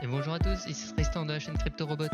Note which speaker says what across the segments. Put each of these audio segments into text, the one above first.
Speaker 1: Et bonjour à tous, ici Tristan de la chaîne CryptoRobot.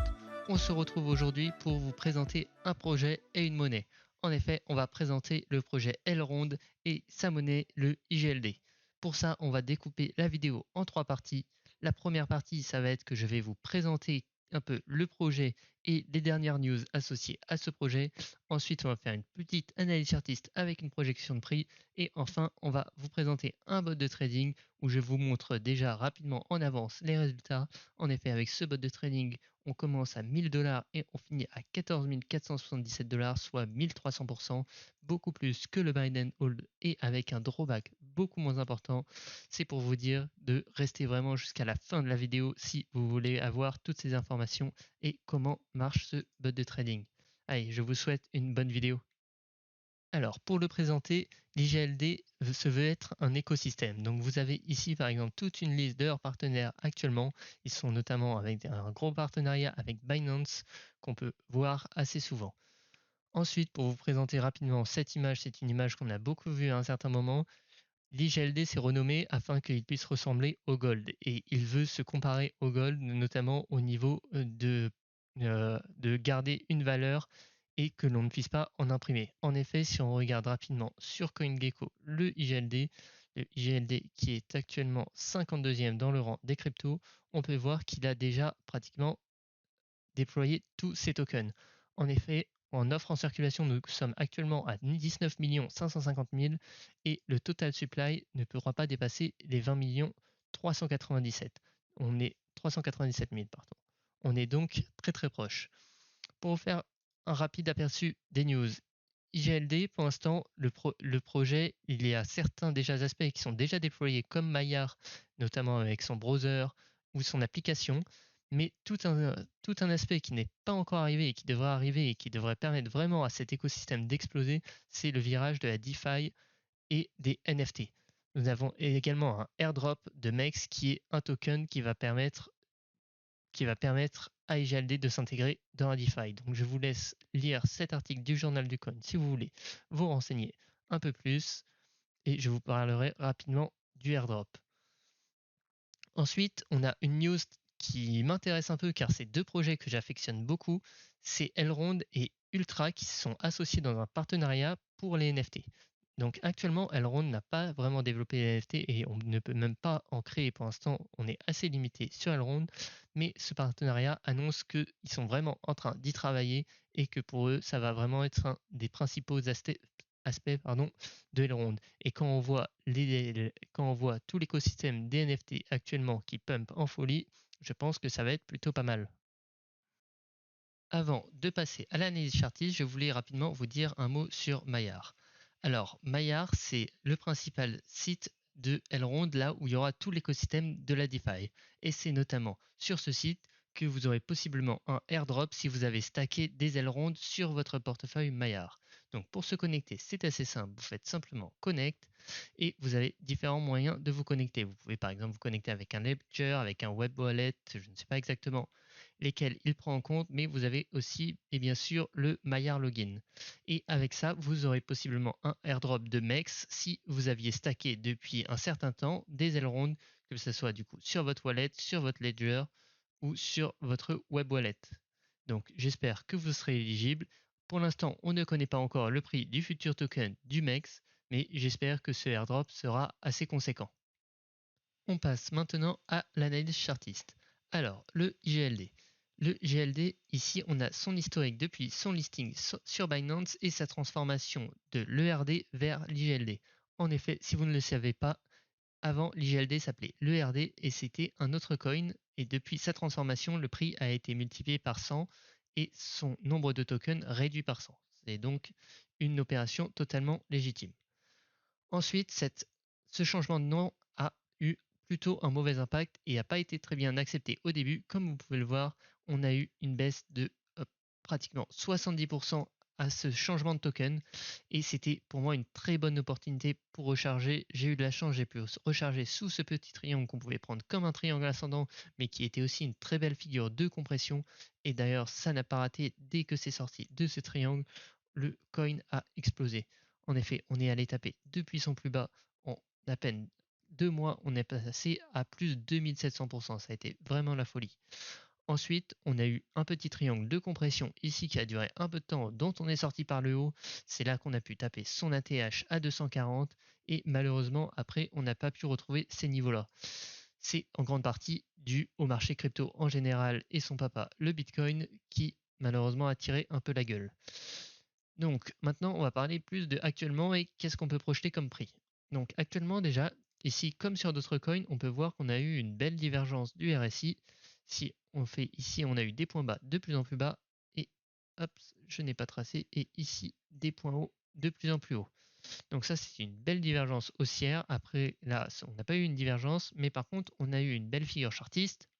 Speaker 1: On se retrouve aujourd'hui pour vous présenter un projet et une monnaie. En effet, on va présenter le projet Elrond et sa monnaie, le IGLD. Pour ça, on va découper la vidéo en trois parties. La première partie, ça va être que je vais vous présenter un peu le projet et les dernières news associées à ce projet. Ensuite, on va faire une petite analyse chartiste avec une projection de prix. Et enfin, on va vous présenter un bot de trading où je vous montre déjà rapidement en avance les résultats. En effet, avec ce bot de trading, on commence à 1000 $ et on finit à 14 477 $, soit 1300%, beaucoup plus que le buy and hold et avec un drawback beaucoup moins important. C'est pour vous dire de rester vraiment jusqu'à la fin de la vidéo si vous voulez avoir toutes ces informations et comment marche ce bot de trading. Allez, je vous souhaite une bonne vidéo. Alors, pour le présenter, l'IGLD se veut être un écosystème. Donc, vous avez ici, par exemple, toute une liste de leurs partenaires actuellement. Ils sont notamment avec un gros partenariat avec Binance qu'on peut voir assez souvent. Ensuite, pour vous présenter rapidement cette image, c'est une image qu'on a beaucoup vue à un certain moment. L'IGLD s'est renommé afin qu'il puisse ressembler au Gold. Et il veut se comparer au Gold, notamment au niveau de garder une valeur et que l'on ne puisse pas en imprimer. En effet, si on regarde rapidement sur CoinGecko le IGLD qui est actuellement 52e dans le rang des cryptos, on peut voir qu'il a déjà pratiquement déployer tous ces tokens. En effet, en offre en circulation, nous sommes actuellement à 19 550 000 et le total supply ne pourra pas dépasser les 20 397. On est 397 000, pardon. On est donc très très proche. Pour vous faire un rapide aperçu des news, IGLD, pour l'instant, le projet, il y a certains déjà aspects qui sont déjà déployés comme Maillard, notamment avec son browser ou son application, mais tout un aspect qui n'est pas encore arrivé et qui devrait arriver et qui devrait permettre vraiment à cet écosystème d'exploser, c'est le virage de la DeFi et des NFT. Nous avons également un airdrop de MEX qui est un token qui va permettre à IGLD de s'intégrer dans la DeFi. Donc je vous laisse lire cet article du journal du coin si vous voulez vous renseigner un peu plus et je vous parlerai rapidement du airdrop. Ensuite, on a une news qui m'intéresse un peu car c'est deux projets que j'affectionne beaucoup, c'est Elrond et Ultra qui se sont associés dans un partenariat pour les NFT. Donc actuellement, Elrond n'a pas vraiment développé les NFT et on ne peut même pas en créer pour l'instant. On est assez limité sur Elrond, mais ce partenariat annonce qu'ils sont vraiment en train d'y travailler et que pour eux, ça va vraiment être un des principaux aspects de Elrond. Et quand on voit tout l'écosystème des NFT actuellement qui pump en folie, je pense que ça va être plutôt pas mal. Avant de passer à l'analyse chartiste, je voulais rapidement vous dire un mot sur Maillard. Alors, Maillard, c'est le principal site de Elrond, là où il y aura tout l'écosystème de la DeFi. Et c'est notamment sur ce site que vous aurez possiblement un airdrop si vous avez stacké des Elrond sur votre portefeuille Maillard. Donc pour se connecter, c'est assez simple. Vous faites simplement connect et vous avez différents moyens de vous connecter. Vous pouvez par exemple vous connecter avec un Ledger, avec un web wallet, je ne sais pas exactement lesquels il prend en compte, mais vous avez aussi et bien sûr le Maillard Login. Et avec ça, vous aurez possiblement un airdrop de MEX si vous aviez stacké depuis un certain temps des Elrond, que ce soit du coup sur votre wallet, sur votre Ledger ou sur votre web wallet. Donc j'espère que vous serez éligible. Pour l'instant, on ne connaît pas encore le prix du futur token du MEX, mais j'espère que ce airdrop sera assez conséquent. On passe maintenant à l'analyse chartiste. Alors, le IGLD. Le GLD, ici, on a son historique depuis son listing sur Binance et sa transformation de l'ERD vers l'IGLD. En effet, si vous ne le savez pas, avant l'IGLD s'appelait l'ERD et c'était un autre coin. Et depuis sa transformation, le prix a été multiplié par 100 et son nombre de tokens réduit par 100. C'est donc une opération totalement légitime. Ensuite, ce changement de nom a eu plutôt un mauvais impact et n'a pas été très bien accepté au début. Comme vous pouvez le voir, on a eu une baisse de pratiquement 70% à ce changement de token et c'était pour moi une très bonne opportunité pour recharger. J'ai eu de la chance, j'ai pu recharger sous ce petit triangle qu'on pouvait prendre comme un triangle ascendant mais qui était aussi une très belle figure de compression et d'ailleurs ça n'a pas raté dès que c'est sorti de ce triangle, le coin a explosé. En effet, on est allé taper depuis son plus bas en à peine 2 mois, on est passé à plus de 2700%. Ça a été vraiment la folie. Ensuite, on a eu un petit triangle de compression ici qui a duré un peu de temps, dont on est sorti par le haut. C'est là qu'on a pu taper son ATH à 240 et malheureusement, après, on n'a pas pu retrouver ces niveaux-là. C'est en grande partie dû au marché crypto en général et son papa, le Bitcoin, qui malheureusement a tiré un peu la gueule. Donc maintenant, on va parler plus de actuellement et qu'est-ce qu'on peut projeter comme prix. Donc actuellement déjà, ici comme sur d'autres coins, on peut voir qu'on a eu une belle divergence du RSI. Si on fait ici, on a eu des points bas de plus en plus bas et hop, je n'ai pas tracé et ici des points hauts de plus en plus haut. Donc ça, c'est une belle divergence haussière. Après, là, on n'a pas eu une divergence, mais par contre, on a eu une belle figure chartiste.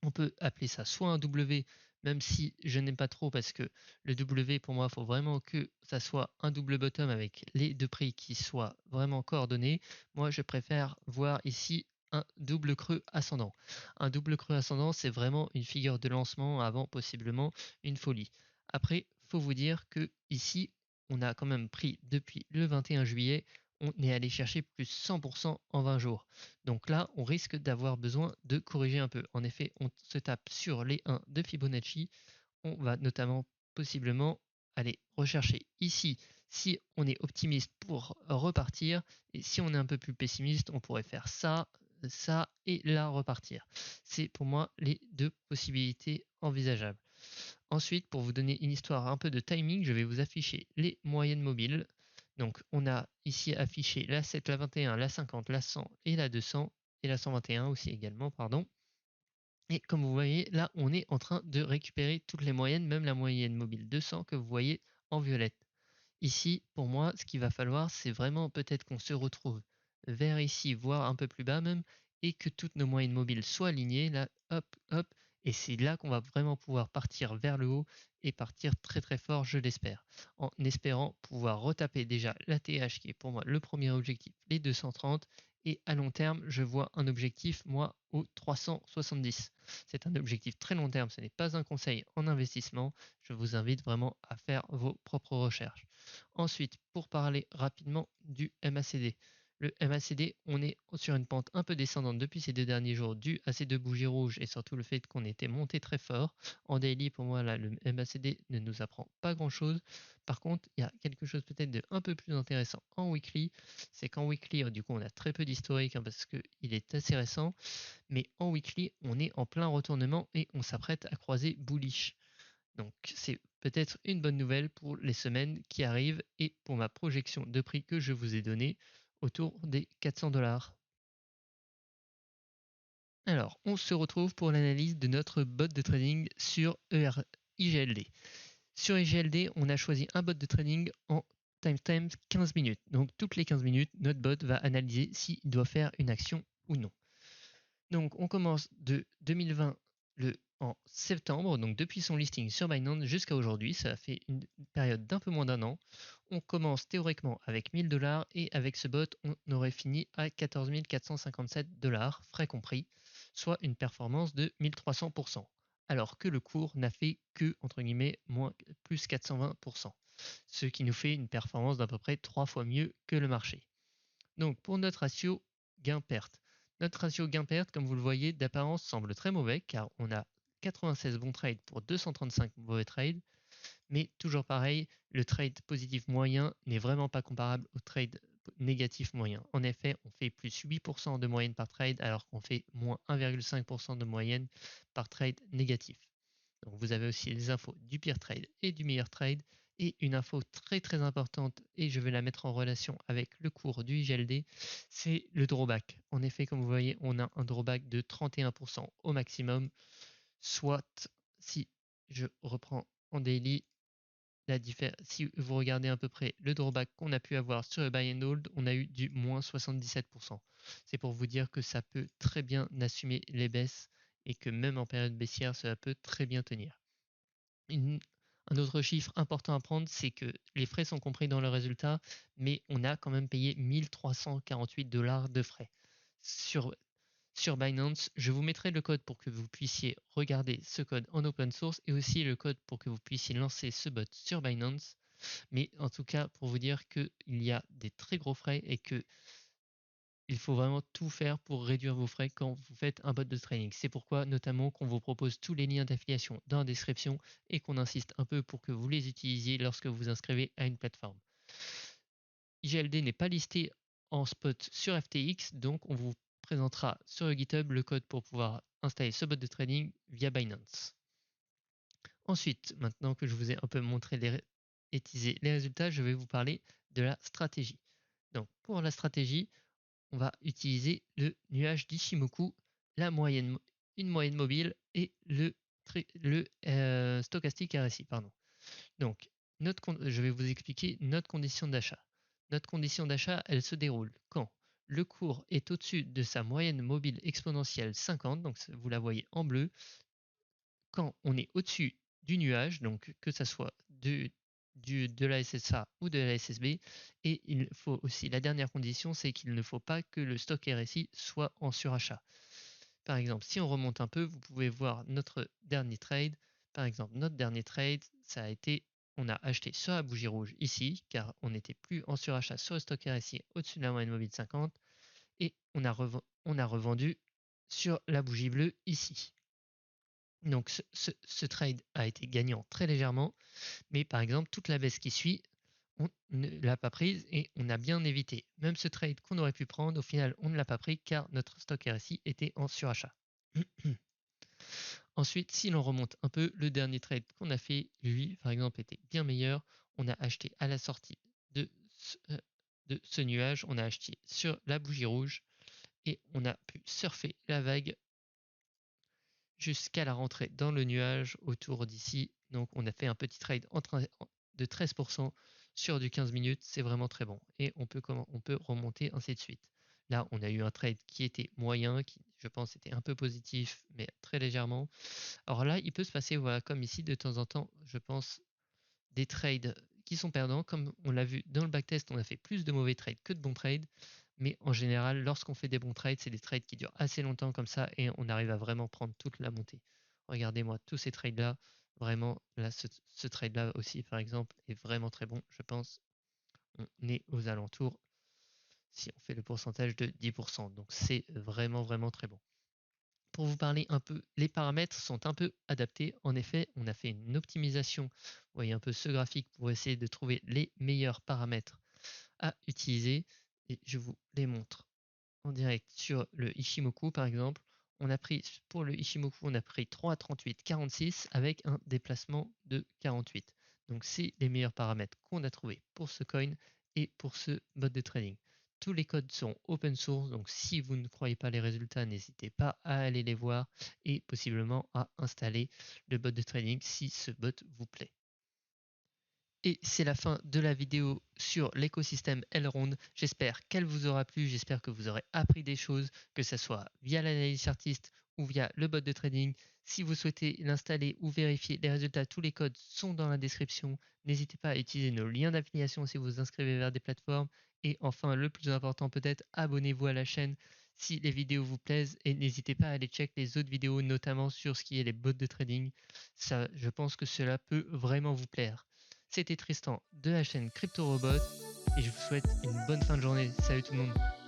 Speaker 1: On peut appeler ça soit un W, même si je n'aime pas trop parce que le W, pour moi, il faut vraiment que ça soit un double bottom avec les deux prix qui soient vraiment coordonnés. Moi, je préfère voir ici un double creux ascendant. Un double creux ascendant, c'est vraiment une figure de lancement avant possiblement une folie. Après, faut vous dire que ici, on a quand même pris depuis le 21 juillet, on est allé chercher plus 100% en 20 jours. Donc là, on risque d'avoir besoin de corriger un peu. En effet, on se tape sur les 1 de Fibonacci. On va notamment possiblement aller rechercher ici si on est optimiste pour repartir. Et si on est un peu plus pessimiste, on pourrait faire ça, ça et là repartir. C'est pour moi les deux possibilités envisageables. Ensuite, pour vous donner une histoire un peu de timing, je vais vous afficher les moyennes mobiles. Donc on a ici affiché la 7, la 21, la 50, la 100 et la 200 et la 121 aussi également, pardon. Et comme vous voyez, là on est en train de récupérer toutes les moyennes, même la moyenne mobile 200 que vous voyez en violette. Ici, pour moi, ce qu'il va falloir, c'est vraiment peut-être qu'on se retrouve vers ici, voire un peu plus bas même, et que toutes nos moyennes mobiles soient alignées, là, hop, hop, et c'est là qu'on va vraiment pouvoir partir vers le haut et partir très très fort, je l'espère, en espérant pouvoir retaper déjà l'ATH qui est pour moi le premier objectif, les 230, et à long terme, je vois un objectif, moi, au 370. C'est un objectif très long terme, ce n'est pas un conseil en investissement, je vous invite vraiment à faire vos propres recherches. Ensuite, pour parler rapidement du MACD. Le MACD, on est sur une pente un peu descendante depuis ces 2 derniers jours dû à ces 2 bougies rouges et surtout le fait qu'on était monté très fort. En daily, pour moi, là, le MACD ne nous apprend pas grand-chose. Par contre, il y a quelque chose peut-être de un peu plus intéressant en weekly. C'est qu'en weekly, du coup, on a très peu d'historique parce qu'il est assez récent. Mais en weekly, on est en plein retournement et on s'apprête à croiser bullish. Donc c'est peut-être une bonne nouvelle pour les semaines qui arrivent et pour ma projection de prix que je vous ai donnée autour des 400 $. Alors, on se retrouve pour l'analyse de notre bot de trading sur IGLD. Sur IGLD, on a choisi un bot de trading en time 15 minutes. Donc toutes les 15 minutes, notre bot va analyser s'il doit faire une action ou non. Donc on commence de 2020 en septembre, donc depuis son listing sur Binance jusqu'à aujourd'hui, ça fait une période d'un peu moins d'un an. On commence théoriquement avec 1000 $ et avec ce bot, on aurait fini à 14 457 $, frais compris, soit une performance de 1300%, alors que le cours n'a fait que, entre guillemets, plus 420%, ce qui nous fait une performance d'à peu près 3 fois mieux que le marché. Donc pour notre ratio gain-perte. Notre ratio gain-perte, comme vous le voyez, d'apparence semble très mauvais car on a 96 bons trades pour 235 mauvais trades. Mais toujours pareil, le trade positif moyen n'est vraiment pas comparable au trade négatif moyen. En effet, on fait plus 8% de moyenne par trade alors qu'on fait moins 1,5% de moyenne par trade négatif. Donc vous avez aussi les infos du pire trade et du meilleur trade. Et une info très très importante, et je vais la mettre en relation avec le cours du IGLD, c'est le drawback. En effet, comme vous voyez, on a un drawback de 31% au maximum, soit si je reprends en daily, si vous regardez à peu près le drawback qu'on a pu avoir sur le buy and hold, on a eu du moins 77%. C'est pour vous dire que ça peut très bien assumer les baisses et que même en période baissière, cela peut très bien tenir. Un autre chiffre important à prendre, c'est que les frais sont compris dans le résultat, mais on a quand même payé 1348 $ de frais. Sur Binance, je vous mettrai le code pour que vous puissiez regarder ce code en open source et aussi le code pour que vous puissiez lancer ce bot sur Binance. Mais en tout cas, pour vous dire qu'il y a des très gros frais et que il faut vraiment tout faire pour réduire vos frais quand vous faites un bot de trading. C'est pourquoi notamment qu'on vous propose tous les liens d'affiliation dans la description et qu'on insiste un peu pour que vous les utilisiez lorsque vous vous inscrivez à une plateforme. IGLD n'est pas listé en spot sur FTX, donc on vous présentera sur le GitHub le code pour pouvoir installer ce bot de trading via Binance. Ensuite, maintenant que je vous ai un peu montré et teasé les résultats, je vais vous parler de la stratégie. Donc pour la stratégie, on va utiliser le nuage d'Ishimoku, une moyenne mobile et le stochastique RSI. Donc, je vais vous expliquer notre condition d'achat. Notre condition d'achat, elle se déroule quand le cours est au-dessus de sa moyenne mobile exponentielle 50, donc vous la voyez en bleu, quand on est au-dessus du nuage, donc que ça soit de la SSA ou de la SSB, et il faut aussi, la dernière condition, c'est qu'il ne faut pas que le stock RSI soit en surachat. Par exemple, si on remonte un peu, vous pouvez voir notre dernier trade. Par exemple, notre dernier trade, ça a été, on a acheté sur la bougie rouge ici, car on n'était plus en surachat sur le stock RSI au-dessus de la moyenne mobile 50, et on a revendu sur la bougie bleue ici. Donc ce trade a été gagnant très légèrement, mais par exemple toute la baisse qui suit, on ne l'a pas prise et on a bien évité. Même ce trade qu'on aurait pu prendre, au final on ne l'a pas pris car notre stock RSI était en surachat. Ensuite, si l'on remonte un peu, le dernier trade qu'on a fait, lui par exemple, était bien meilleur. On a acheté à la sortie de ce nuage, on a acheté sur la bougie rouge et on a pu surfer la vague jusqu'à la rentrée dans le nuage autour d'ici. Donc on a fait un petit trade de 13% sur du 15 minutes, c'est vraiment très bon. Et on peut remonter ainsi de suite. Là, on a eu un trade qui était moyen, qui je pense était un peu positif, mais très légèrement. Alors là, il peut se passer, voilà, comme ici, de temps en temps, je pense, des trades qui sont perdants. Comme on l'a vu dans le backtest, on a fait plus de mauvais trades que de bons trades. Mais en général, lorsqu'on fait des bons trades, c'est des trades qui durent assez longtemps comme ça et on arrive à vraiment prendre toute la montée. Regardez-moi tous ces trades-là. Vraiment, là, ce trade-là aussi, par exemple, est vraiment très bon. Je pense on est aux alentours, si on fait le pourcentage de 10%. Donc c'est vraiment, vraiment très bon. Pour vous parler un peu, les paramètres sont un peu adaptés. En effet, on a fait une optimisation. Vous voyez un peu ce graphique pour essayer de trouver les meilleurs paramètres à utiliser. Et je vous les montre en direct sur le Ishimoku par exemple. Pour le Ishimoku, on a pris 3,38,46 avec un déplacement de 48. Donc c'est les meilleurs paramètres qu'on a trouvé pour ce coin et pour ce mode de trading. Tous les codes sont open source, donc si vous ne croyez pas les résultats, n'hésitez pas à aller les voir et possiblement à installer le bot de trading si ce bot vous plaît. Et c'est la fin de la vidéo sur l'écosystème Elrond. J'espère qu'elle vous aura plu, j'espère que vous aurez appris des choses, que ce soit via l'analyse chartiste ou via le bot de trading. Si vous souhaitez l'installer ou vérifier les résultats, tous les codes sont dans la description. N'hésitez pas à utiliser nos liens d'affiliation si vous vous inscrivez vers des plateformes. Et enfin, le plus important peut-être, abonnez-vous à la chaîne si les vidéos vous plaisent et n'hésitez pas à aller check les autres vidéos, notamment sur ce qui est les bots de trading. Ça, je pense que cela peut vraiment vous plaire. C'était Tristan de la chaîne CryptoRobot et je vous souhaite une bonne fin de journée. Salut tout le monde.